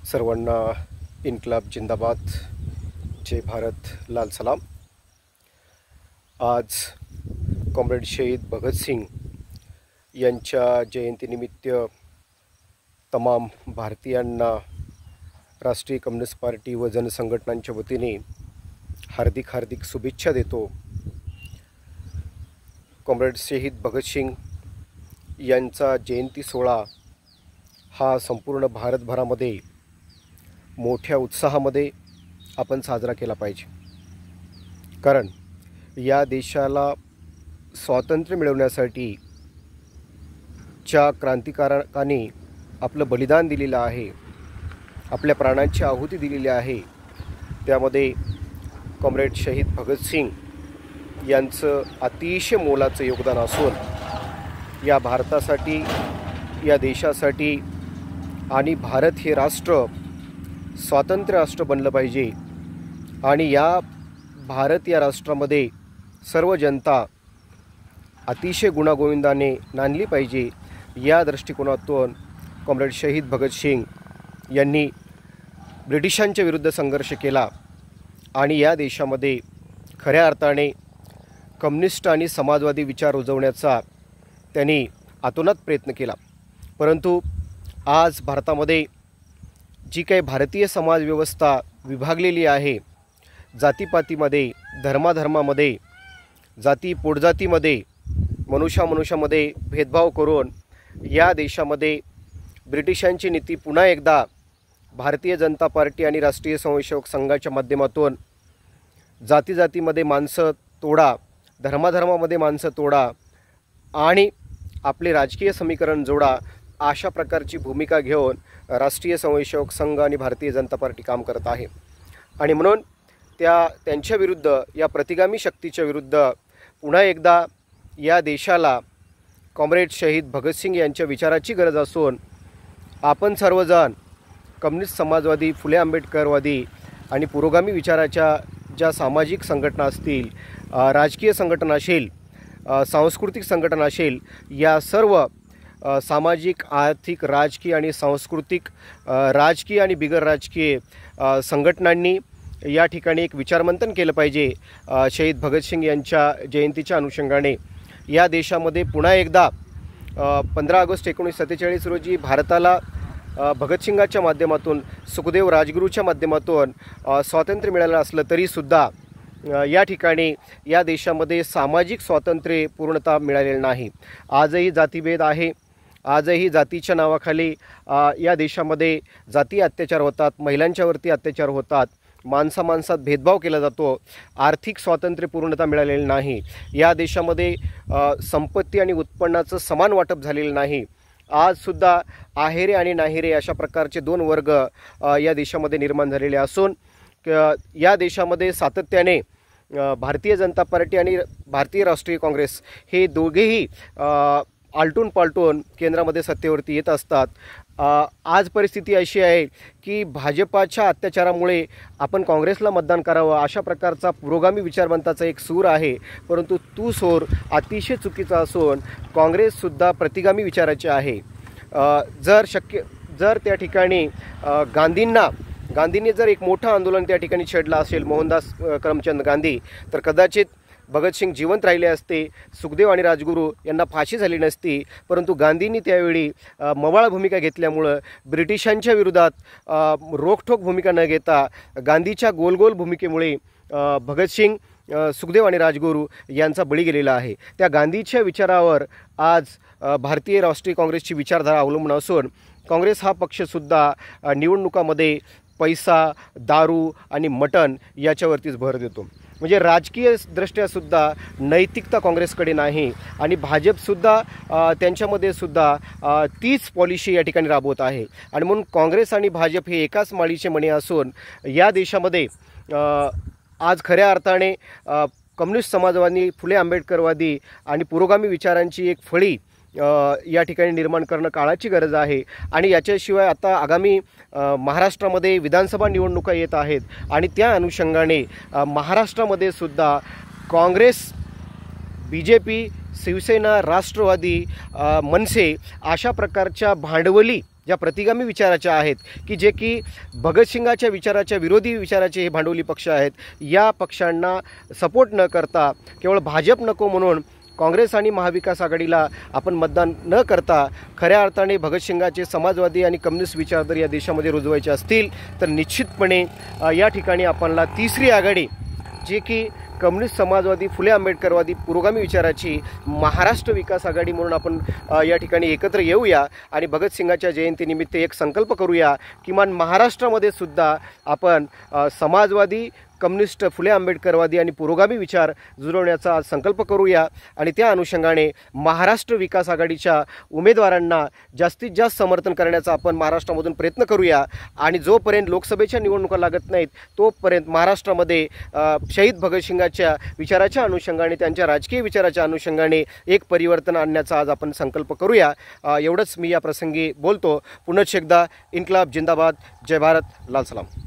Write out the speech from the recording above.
सर्वांना इन्कलाब जिंदाबाद, जय भारत, लाल सलाम। आज कॉम्रेड शहीद भगतसिंग यांच्या जयंतीनिमित्त तमाम भारतीयांना राष्ट्रीय कम्युनिस्ट पार्टी व जनसंघटनांच्या वतीने हार्दिक शुभेच्छा देतो। कॉम्रेड शहीद भगतसिंग यांचा जयंती सोहळा हा संपूर्ण भारतभरामध्ये मोठ्या उत्साहामध्ये आपण साजरा केला पाहिजे, कारण या देशाला स्वातंत्र्य मिळवण्यासाठी ज्या क्रांतिकारकांनी आपलं बलिदान दिलेलं आहे, आपल्या प्राणांची आहुती दिलेली आहे, त्यामध्ये कॉम्रेड शहीद भगतसिंग यांचं अतिशय मोलाचं योगदान असून या भारतासाठी, या देशासाठी आणि भारत हे राष्ट्र स्वातंत्र्य राष्ट्र बनलं पाहिजे आणि या भारत या राष्ट्रामध्ये सर्व जनता अतिशय गुणागोविंदाने नांदली पाहिजे, या दृष्टिकोनातून कॉम्रेड शहीद भगतसिंग यांनी ब्रिटिशांच्या विरुद्ध संघर्ष केला आणि या देशामध्ये खऱ्या अर्थाने कम्युनिस्ट आणि समाजवादी विचार रुजवण्याचा त्यांनी अतोनात प्रयत्न केला। परंतु आज भारतामध्ये जी काही भारतीय समाजव्यवस्था विभागलेली आहे, जातीपातीमध्ये, धर्माधर्मामध्ये, जाती पोटजातीमध्ये, मनुष्यामध्ये भेदभाव करून या देशामध्ये ब्रिटिशांची नीती पुन्हा एकदा भारतीय जनता पार्टी आणि राष्ट्रीय स्वयंसेवक संघाच्या माध्यमातून जातीमध्ये माणसं तोडा, धर्मामध्ये माणसं तोडा आणि आपले राजकीय समीकरण जोडा, अशा प्रकारची भूमिका घेऊन राष्ट्रीय स्वयंसेवक संघ आणि भारतीय जनता पार्टी काम करत आहे। आणि म्हणून त्यांच्या विरुद्ध, या प्रतिगामी शक्तीच्या विरुद्ध पुन्हा एकदा या देशाला कॉम्रेड शहीद भगतसिंग यांच्या विचाराची गरज असून आपण सर्वजण कम्युनिस्ट, समाजवादी, फुले आंबेडकरवादी आणि पुरोगामी विचाराच्या ज्या सामाजिक संघटना असतील, राजकीय संघटना असेल, सांस्कृतिक संघटना असेल, या सर्व सामाजिक, आर्थिक, राजकीय आणि सांस्कृतिक, राजकीय आणि बिगर राजकीय संघटनांनी या ठिकाणी एक विचारमंथन केलं पाहिजे। शहीद भगतसिंग यांच्या जयंतीच्या अनुषंगाने या देशामध्ये पुन्हा एकदा 15 ऑगस्ट 1947 रोजी भारताला भगतसिंगाच्या माध्यमातून, सुखदेव राजगुरूच्या माध्यमातून स्वातंत्र्य मिळालं असलं तरीसुद्धा या ठिकाणी या देशामध्ये सामाजिक स्वातंत्र्य पूर्णतः मिळालेलं नाही। आजही जातीभेद आहे, आजही जातीच्या नावाखाली या देशामध्ये जाती अत्याचार होतात, महिलांच्यावरती अत्याचार होतात, माणसात भेदभाव केला जातो, आर्थिक स्वातंत्र्य पूर्णतः मिळालेलं नाही, या देशामध्ये संपत्ती आणि उत्पन्नाचं समान वाटप झालेलं नाही। आजसुद्धा आहेरे आणि नाहिरे अशा प्रकारचे दोन वर्ग या देशामध्ये निर्माण झालेले असून या देशामध्ये सातत्याने भारतीय जनता पार्टी आणि भारतीय राष्ट्रीय काँग्रेस हे दोघेही आलटून पालटून केंद्रामध्ये सत्तेवरती येत असतात। आज परिस्थिती अशी आहे की भाजपाच्या अत्याचारामुळे आपण काँग्रेसला मतदान करावं अशा प्रकारचा पुरोगामी विचारवंताचा एक सूर आहे, परंतु तो सूर अतिशय चुकीचा असून काँग्रेससुद्धा प्रतिगामी विचाराचे आहे। जर त्या ठिकाणी गांधींनी जर एक मोठं आंदोलन त्या ठिकाणी छेडलं असेल, मोहनदास करमचंद गांधी, तर कदाचित भगतसिंग जिवंत राहिले असते, सुखदेव आणि राजगुरू यांना फाशी झाली नसती। परंतु गांधींनी त्यावेळी मवाळ भूमिका घेतल्यामुळं ब्रिटिशांच्या विरोधात रोखठोक भूमिका न घेता गांधीच्या गोल भूमिकेमुळे भगतसिंग, सुखदेव आणि राजगुरू यांचा बळी गेलेला आहे। त्या गांधीच्या विचारावर आज भारतीय राष्ट्रीय काँग्रेसची विचारधारा अवलंबून असून काँग्रेस हा पक्षसुद्धा निवडणुकामध्ये पैसा, दारू आणि मटण याच्यावरतीच भर देतो। म्हणजे राजकीय दृष्ट्यासुद्धा नैतिकता काँग्रेसकडे नाही आणि भाजपसुद्धा त्यांच्यामध्ये सुद्धा तीच पॉलिसी या ठिकाणी राबवत आहे। आणि म्हणून काँग्रेस आणि भाजप हे एकाच माळीचे मणी असून या देशामध्ये आज खऱ्या अर्थाने कम्युनिस्ट समाजवादी, फुले आंबेडकरवादी आणि पुरोगामी विचारांची एक फळी या ठिकाणी निर्माण करणं काळाची गरज आहे। आणि याच्याशिवाय आता आगामी महाराष्ट्रामध्ये विधानसभा निवडणुका येत आहेत आणि त्या अनुषंगाने महाराष्ट्रामध्ये सुद्धा काँग्रेस, बीजेपी, शिवसेना, राष्ट्रवादी, मनसे अशा प्रकारच्या भांडवली ज्या प्रतिगामी विचाराच्या आहेत, की जे की भगतसिंगाच्या विचाराच्या विरोधी विचाराचे हे भांडवली पक्ष आहेत, या पक्षांना सपोर्ट न करता केवळ भाजप नको म्हणून काँग्रेस आणि महाविकास आघाडीला आपण मतदान न करता खऱ्या अर्थाने भगतसिंगाचे समाजवादी आणि कम्युनिस्ट विचार जर या देशामध्ये रुजवायचे असतील तर निश्चितपणे या ठिकाणी आपल्याला तिसरी आघाडी जी की कम्युनिस्ट समाजवादी फुले आंबेडकरवादी पुरोगामी विचाराची महाराष्ट्र विकास आघाडी म्हणून आपण या ठिकाणी एकत्र येऊया आणि भगतसिंगाच्या जयंतीनिमित्त एक संकल्प करूया, किमान महाराष्ट्रामध्ये सुद्धा आपण समाजवादी कम्युनिस्ट फुले आंबेडकरवादी आणि पुरोगामी विचार जुळवण्याचा संकल्प करूया आणि त्या अनुषंगाने महाराष्ट्र विकास आघाडीच्या उमेदवारांना जास्तीत जास्त समर्थन करण्याचा आपण महाराष्ट्रामधून प्रयत्न करूया आणि जोपर्यंत लोकसभेच्या निवडणुका लागत नाहीत तोपर्यंत महाराष्ट्रामध्ये शहीद भगतसिंगाच्या विचाराच्या अनुषंगाने त्यांच्या राजकीय विचाराच्या अनुषंगाने एक परिवर्तन आणण्याचा आज आपण संकल्प करूया. एवढंच मी या प्रसंगी बोलतो. पुनश्च एकदा इन्क्लाब जिंदाबाद. जय भारत. लाल सलाम.